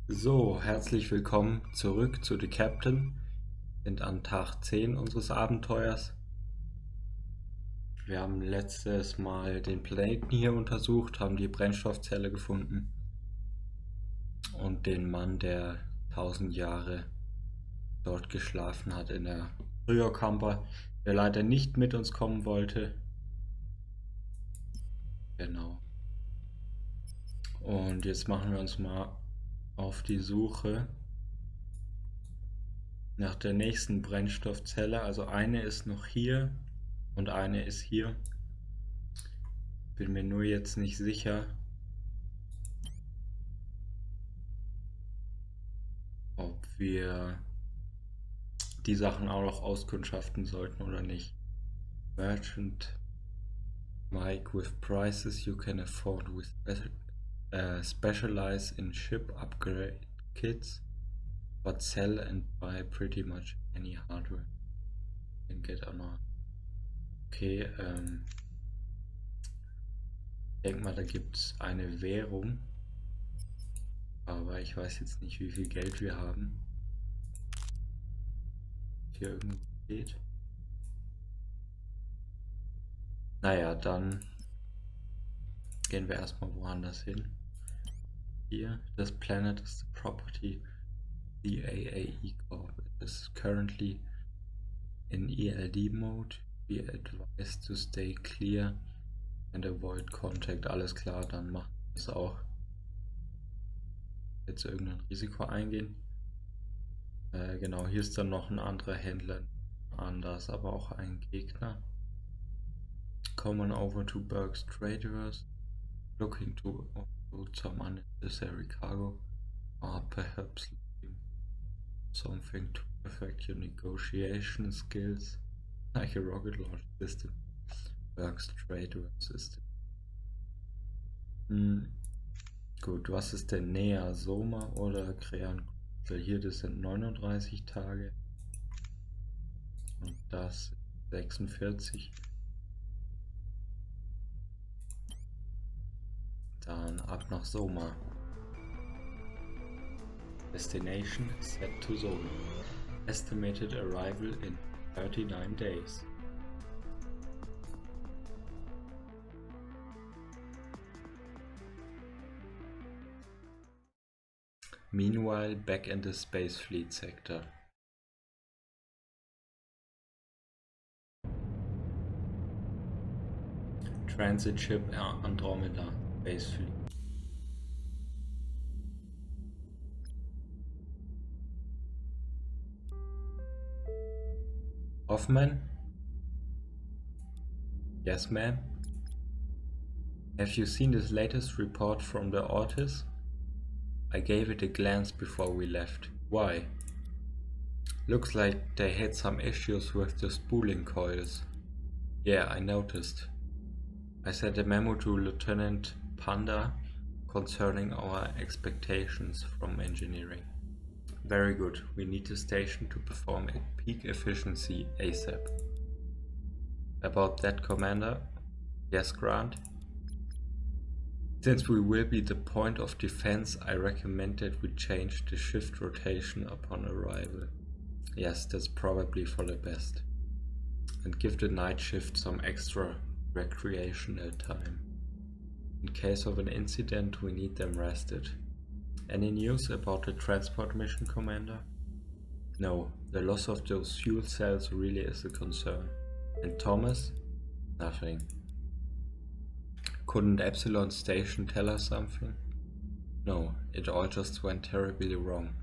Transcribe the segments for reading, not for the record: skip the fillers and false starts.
So, herzlich willkommen zurück zu The Captain. Sind an Tag 10 unseres Abenteuers. Wir haben letztes Mal den Planeten hier untersucht, haben die Brennstoffzelle gefunden und den Mann, der 1000 Jahre dort geschlafen hat in der Kryokammer, der leider nicht mit uns kommen wollte. Genau. Und jetzt machen wir uns mal auf die Suche nach der nächsten Brennstoffzelle. Also eine ist noch hier und eine ist hier. Bin mir nur jetzt nicht sicher, ob wir die Sachen auch noch auskundschaften sollten oder nicht. Merchant Mike with prices you can afford with specialize in ship upgrade kits, but sell and buy pretty much any hardware you can get on our. Okay, ich denke mal, da gibt es eine Währung, aber ich weiß jetzt nicht, wie viel Geld wir haben. Hier irgendwo steht. Naja, dann gehen wir erstmal woanders hin. Here, this planet is the property the AAE Corp. It is currently in ELD mode. Be advised to stay clear and avoid contact. Alles klar, dann machen wir es auch. Jetzt irgendein Risiko eingehen. Genau, hier ist dann noch ein anderer Händler. Anders, aber auch ein Gegner. Come on over to Berg's Traders. Looking to offload some unnecessary cargo. Or perhaps something to perfect your negotiation skills, like a rocket launch system. Berg's Trader System. Gut, was ist denn näher? Soma oder Krean? Hier, das sind 39 Tage. Und das 46. Dann ab nach Soma. Destination set to Soma. Estimated arrival in 39 days. Meanwhile, back in the Space Fleet sector. Transit ship Andromeda, Space Fleet. Hoffman? Yes, ma'am. Have you seen this latest report from the Ortis? I gave it a glance before we left. Why? Looks like they had some issues with the spooling coils. Yeah, I noticed. I sent a memo to Lieutenant Panda concerning our expectations from engineering. Very good. We need the station to perform at peak efficiency ASAP. About that, Commander? Yes, Grant? Since we will be the point of defense, I recommend that we change the shift rotation upon arrival. Yes, that's probably for the best. And give the night shift some extra recreational time. In case of an incident, we need them rested. Any news about the transport mission, Commander? No, the loss of those fuel cells really is a concern. And Thomas? Nothing. Couldn't Epsilon Station tell us something? No, it all just went terribly wrong.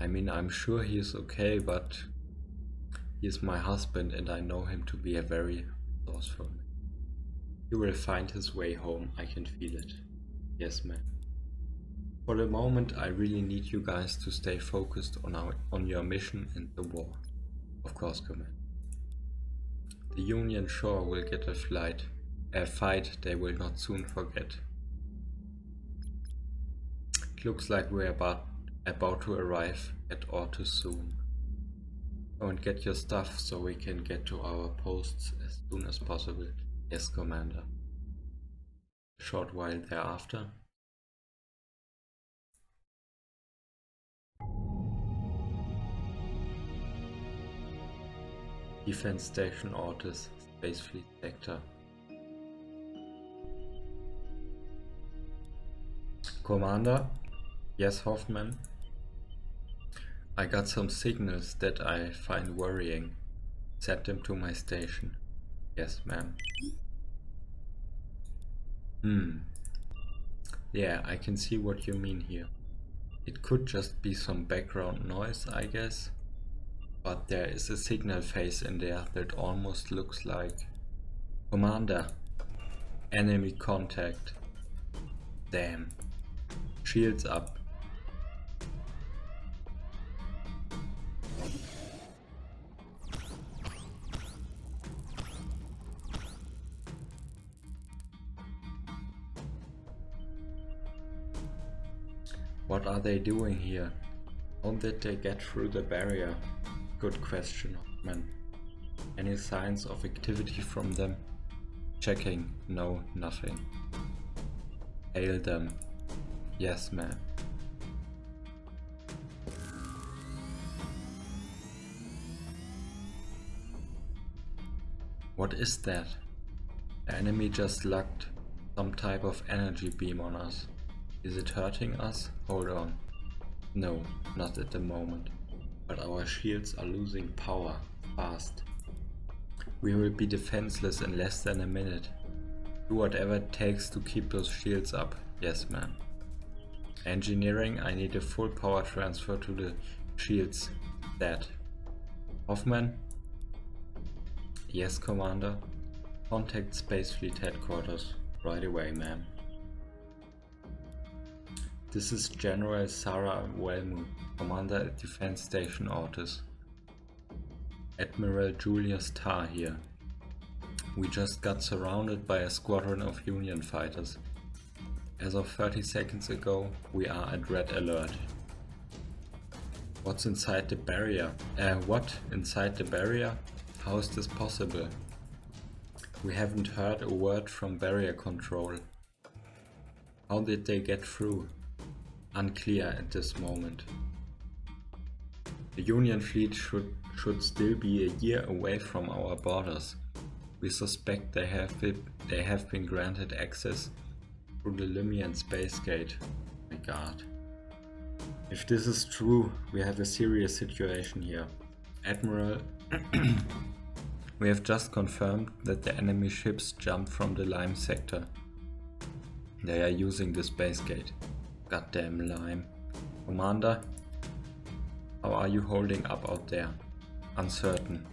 I mean, I'm sure he is okay, but he is my husband and I know him to be a very resourceful man. He will find his way home, I can feel it. Yes, ma'am. For the moment, I really need you guys to stay focused on your mission and the war. Of course, Commander. The Union sure will get a fight they will not soon forget. It looks like we're about to arrive at Ortus soon. Go and get your stuff so we can get to our posts as soon as possible. Yes, Commander. A short while thereafter. Defense Station Ortis, Space Fleet Sector. Commander? Yes, Hoffman? I got some signals that I find worrying. Send them to my station. Yes, ma'am. Yeah, I can see what you mean here. It could just be some background noise, I guess. But there is a signal phase in there that almost looks like... Commander! Enemy contact. Damn. Shields up. What are they doing here? How did they get through the barrier? Good question, man. Any signs of activity from them? Checking. No, nothing. Hail them. Yes, ma'am. What is that? The enemy just locked some type of energy beam on us. Is it hurting us? Hold on. No, not at the moment. But our shields are losing power, fast. We will be defenseless in less than a minute. Do whatever it takes to keep those shields up. Yes, ma'am. Engineering, I need a full power transfer to the shields. That. Hoffman? Yes, Commander. Contact Space Fleet Headquarters. Right away, ma'am. This is General Sarah Wellman, Commander at Defense Station Ortis. Admiral Julius Tarr here. We just got surrounded by a squadron of Union fighters. As of 30 seconds ago, we are at red alert. What's inside the barrier? What? Inside the barrier? How is this possible? We haven't heard a word from barrier control. How did they get through? Unclear at this moment. The Union fleet should still be a year away from our borders. We suspect they have been granted access through the Lymian space gate. Oh my god. If this is true, we have a serious situation here. Admiral, we have just confirmed that the enemy ships jumped from the Lime sector. They are using the space gate. Goddamn Lime. Commander, how are you holding up out there? Uncertain.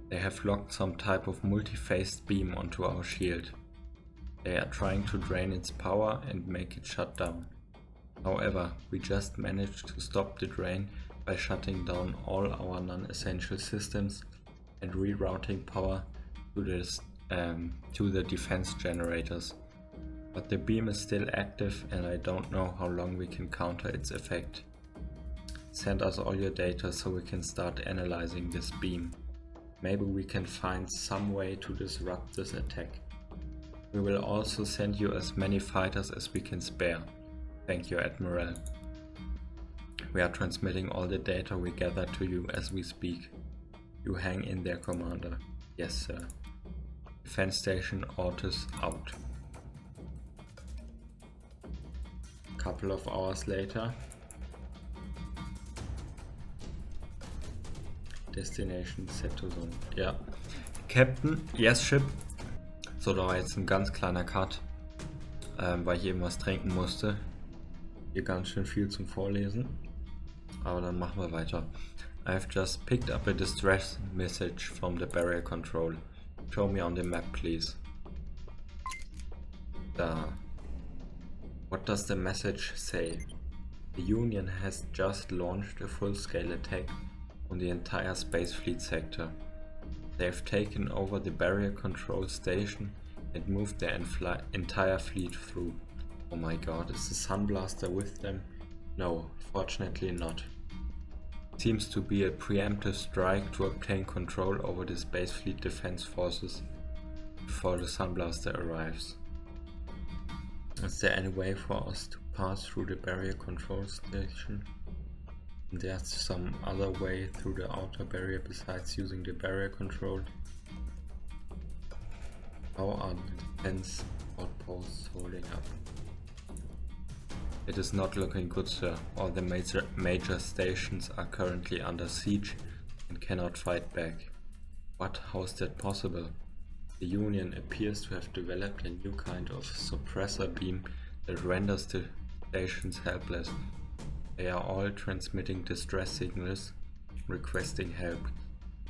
They have locked some type of multi-phased beam onto our shield. They are trying to drain its power and make it shut down. However, we just managed to stop the drain by shutting down all our non-essential systems and rerouting power to the defense generators. But the beam is still active and I don't know how long we can counter its effect. Send us all your data so we can start analyzing this beam. Maybe we can find some way to disrupt this attack. We will also send you as many fighters as we can spare. Thank you, Admiral. We are transmitting all the data we gather to you as we speak. You hang in there, Commander. Yes, sir. Defense Station Ortis out. Couple of hours later. Destination set to zone. Ja. Captain, yes, ship. So, da war jetzt ein ganz kleiner Cut, weil ich eben was trinken musste. Hier ganz schön viel zum Vorlesen. Aber dann machen wir weiter. I've just picked up a distress message from the barrier control. Show me on the map, please. Da. What does the message say? The Union has just launched a full-scale attack on the entire Space Fleet sector. They have taken over the barrier control station and moved their entire fleet through. Oh my god, is the Sunblaster with them? No, fortunately not. Seems to be a preemptive strike to obtain control over the Space Fleet defense forces before the Sunblaster arrives. Is there any way for us to pass through the barrier control station? There's some other way through the outer barrier besides using the barrier control. How are the defense outposts holding up? It is not looking good, sir. All the major stations are currently under siege and cannot fight back. What? How is that possible? The Union appears to have developed a new kind of suppressor beam that renders the stations helpless. They are all transmitting distress signals, requesting help.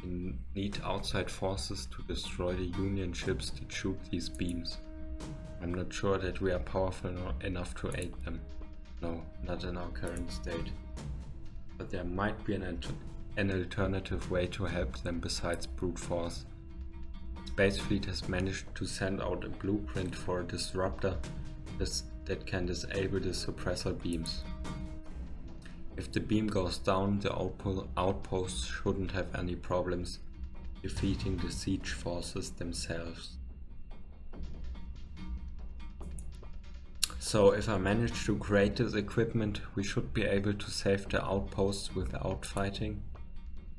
We need outside forces to destroy the Union ships that shoot these beams. I'm not sure that we are powerful enough to aid them. No, not in our current state. But there might be an alternative way to help them besides brute force. Space Fleet has managed to send out a blueprint for a disruptor that can disable the suppressor beams. If the beam goes down, the outposts shouldn't have any problems defeating the siege forces themselves. So if I manage to create this equipment, we should be able to save the outposts without fighting.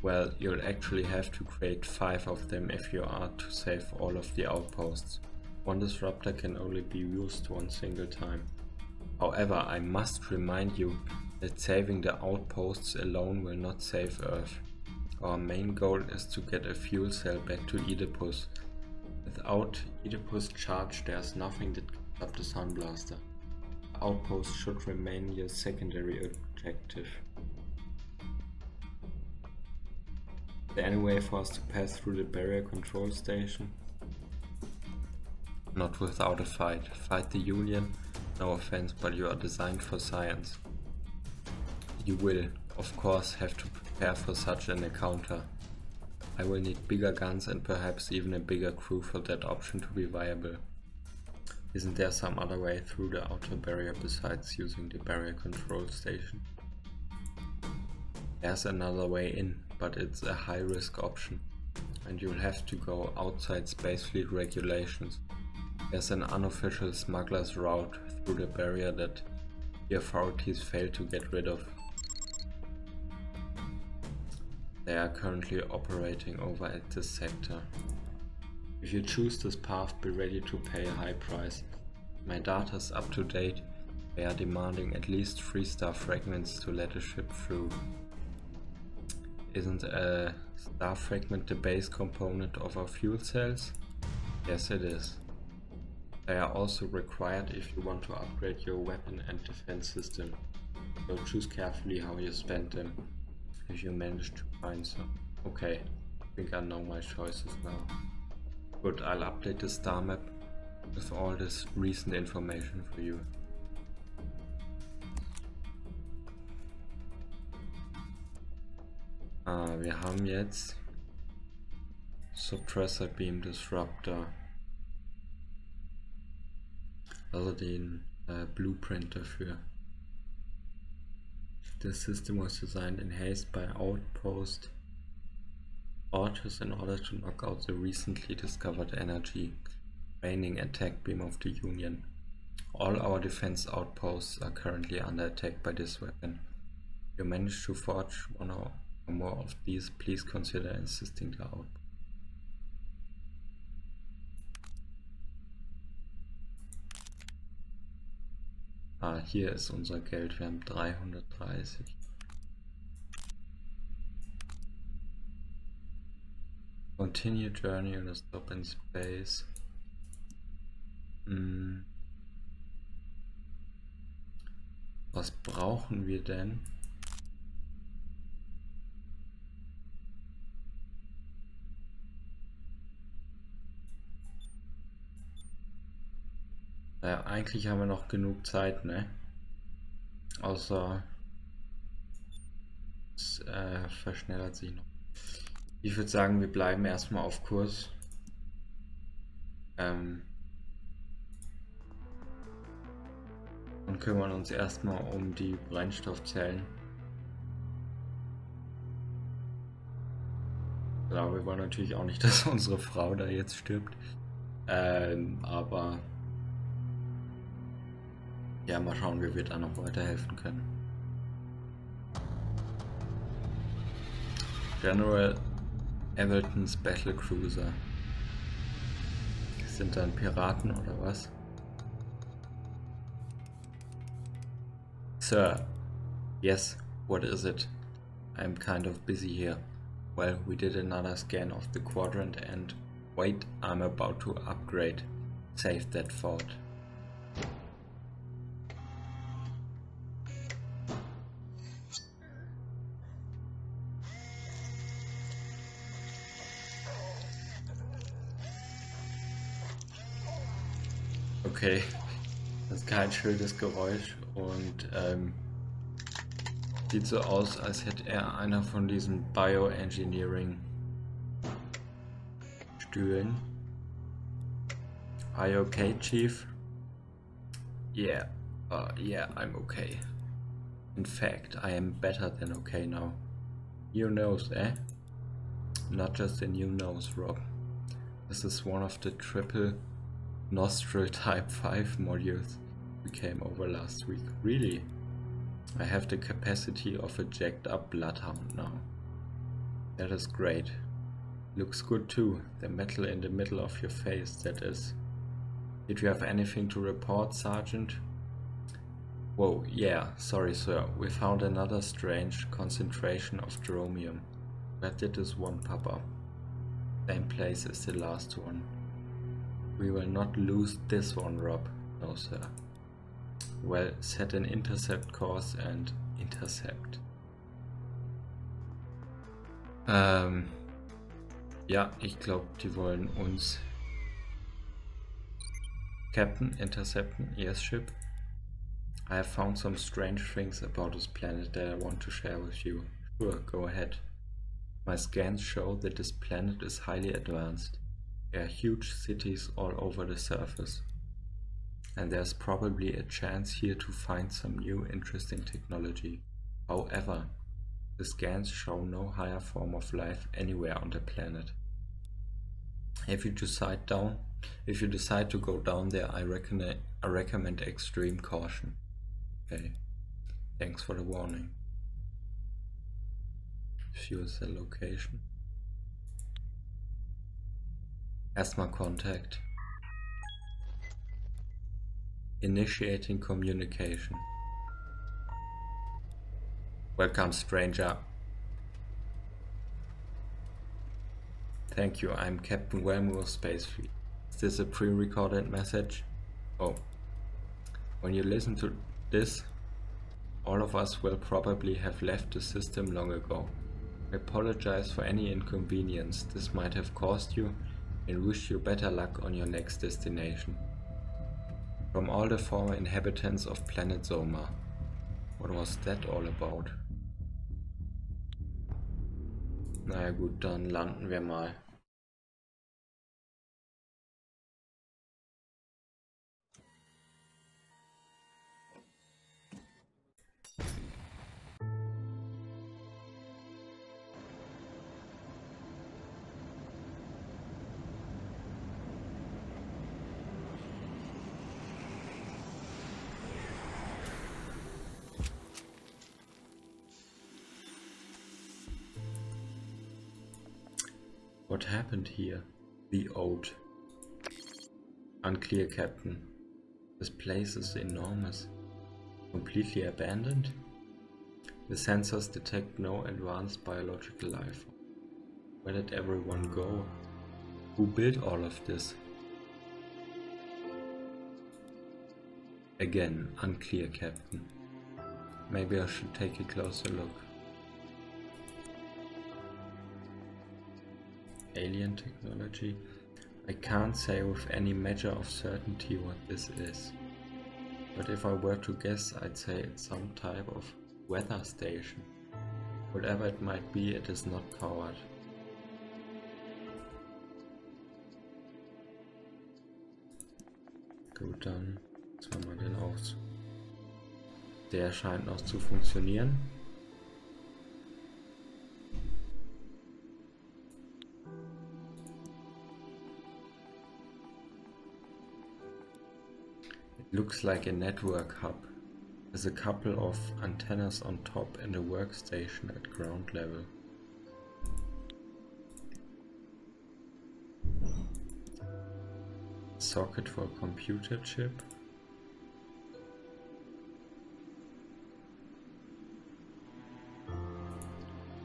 Well, you'll actually have to create 5 of them if you are to save all of the outposts. One disruptor can only be used one single time. However, I must remind you that saving the outposts alone will not save Earth. Our main goal is to get a fuel cell back to Oedipus. Without Oedipus charge, there's nothing that can stop the Sunblaster. The outpost should remain your secondary objective. Is there any way for us to pass through the barrier control station? Not without a fight. Fight the Union? No offense, but you are designed for science. You will, of course, have to prepare for such an encounter. I will need bigger guns and perhaps even a bigger crew for that option to be viable. Isn't there some other way through the outer barrier besides using the barrier control station? There's another way in, but it's a high-risk option, and you'll have to go outside Space Fleet regulations. There's an unofficial smuggler's route through the barrier that the authorities failed to get rid of. They are currently operating over at this sector. If you choose this path, be ready to pay a high price. My data's up to date. They are demanding at least 3-star fragments to let a ship through. Isn't a star fragment the base component of our fuel cells? Yes, it is. They are also required if you want to upgrade your weapon and defense system. So choose carefully how you spend them, if you manage to find some. Okay, I think I know my choices now. Good, I'll update the star map with all this recent information for you. Wir haben jetzt Suppressor Beam Disruptor, also den Blueprint dafür. The system was designed in haste by outpost authors in order to knock out the recently discovered energy raining attack beam of the Union. All our defense outposts are currently under attack by this weapon. If you manage to forge one or more of these, please consider insisting the output. Hier ist unser Geld, wir haben 330. Continue journey on a stop in space. Was brauchen wir denn? Ja, eigentlich haben wir noch genug Zeit, ne? Außer es verschnellert sich noch. Ich würde sagen, wir bleiben erstmal auf Kurs. Und kümmern uns erstmal um die Brennstoffzellen. Klar, wir wollen natürlich auch nicht, dass unsere Frau da jetzt stirbt. Aber ja, mal schauen, wie wir da noch weiterhelfen können. General Everton's Battle Cruiser. Sind dann Piraten oder was? Sir. Yes, what is it? I'm kind of busy here. Well, we did another scan of the quadrant and... Wait, I'm about to upgrade. Save that thought. Okay, das ist kein schönes Geräusch und sieht so aus, als hätte er einer von diesen Bioengineering Stühlen. Are you okay, Chief? Yeah, yeah, I'm okay. In fact, I am better than okay now. New nose, eh? Not just a new nose, Rob. This is one of the triple nostril type 5 modules we came over last week. Really? I have the capacity of a jacked up bloodhound now. That is great. Looks good too, the metal in the middle of your face, that is. Did you have anything to report, Sergeant? Whoa, yeah, sorry sir, we found another strange concentration of chromium. Where did this one pop up? Same place as the last one. We will not lose this one, Rob. No, sir. Well, set an intercept course and intercept. Ja, ich glaube, die wollen uns... Captain, intercepten, yes, ship. I have found some strange things about this planet that I want to share with you. Sure, go ahead. My scans show that this planet is highly advanced. There are huge cities all over the surface. And there's probably a chance here to find some new interesting technology. However, the scans show no higher form of life anywhere on the planet. If you decide to go down there, I recommend extreme caution. Okay, thanks for the warning. Choose the location. Erstmal Contact. Initiating communication. Welcome, stranger. Thank you, I'm Captain Wellmore of Space Fleet. Is this a pre-recorded message? Oh. When you listen to this, all of us will probably have left the system long ago. I apologize for any inconvenience this might have caused you and wish you better luck on your next destination. From all the former inhabitants of planet Zoma. What was that all about? Naja gut, dann landen wir mal. What happened here? The Ode. Unclear, Captain. This place is enormous. Completely abandoned? The sensors detect no advanced biological life. Where did everyone go? Who built all of this? Again, unclear, Captain. Maybe I should take a closer look. Alien technology. I can't say with any measure of certainty what this is. But if I were to guess, I'd say it's some type of weather station. Whatever it might be, it is not powered. Gut, dann machen wir den aus. Der scheint noch zu funktionieren. Looks like a network hub. There's a couple of antennas on top and a workstation at ground level. Socket for a computer chip.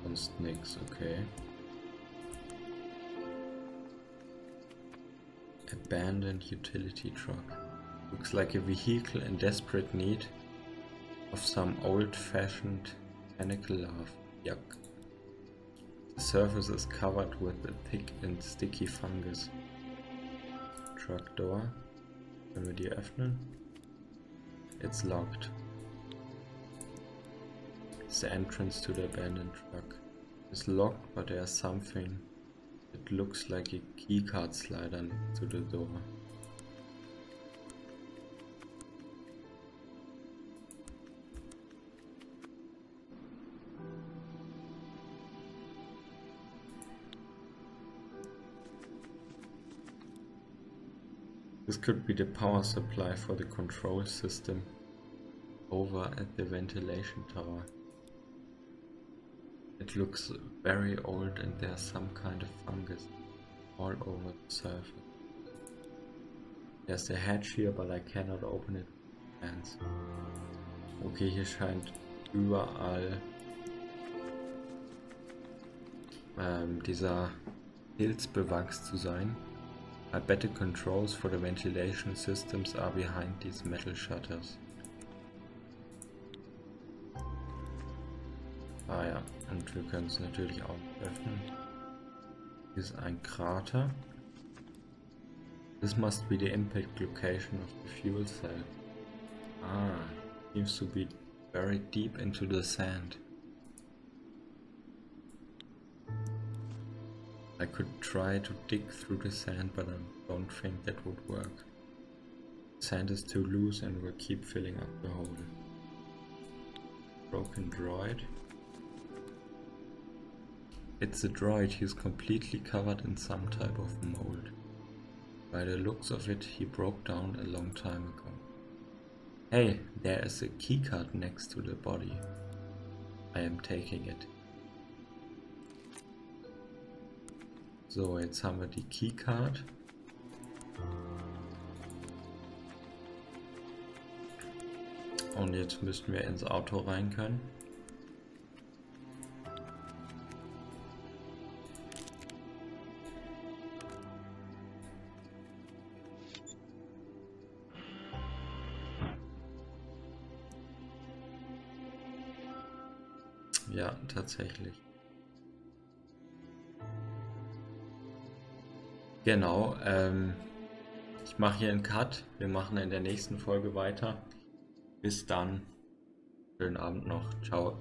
Sonst nix, okay. Abandoned utility truck. Looks like a vehicle in desperate need of some old-fashioned mechanical love. Yuck. The surface is covered with a thick and sticky fungus. Truck door. Können wir die öffnen? It's locked. It's the entrance to the abandoned truck. It's locked, but there's something. It looks like a keycard slider next to the door. This could be the power supply for the control system over at the ventilation tower. It looks very old and there's some kind of fungus all over the surface. There's a hatch here, but I cannot open it with my hands. Okay, hier scheint überall dieser Pilzbewachs zu sein. I bet the controls for the ventilation systems are behind these metal shutters. Ah ja, und wir können es natürlich auch öffnen. Hier ist ein Krater. This must be the impact location of the fuel cell. Ah, seems to be very deep into the sand. I could try to dig through the sand, but I don't think that would work. Sand is too loose and will keep filling up the hole. Broken droid. It's a droid. He's completely covered in some type of mold. By the looks of it, he broke down a long time ago. Hey, there is a keycard next to the body. I am taking it. So, jetzt haben wir die Keycard. Und jetzt müssten wir ins Auto rein können. Ja, tatsächlich. Genau, ich mache hier einen Cut. Wir machen in der nächsten Folge weiter. Bis dann. Schönen Abend noch. Ciao.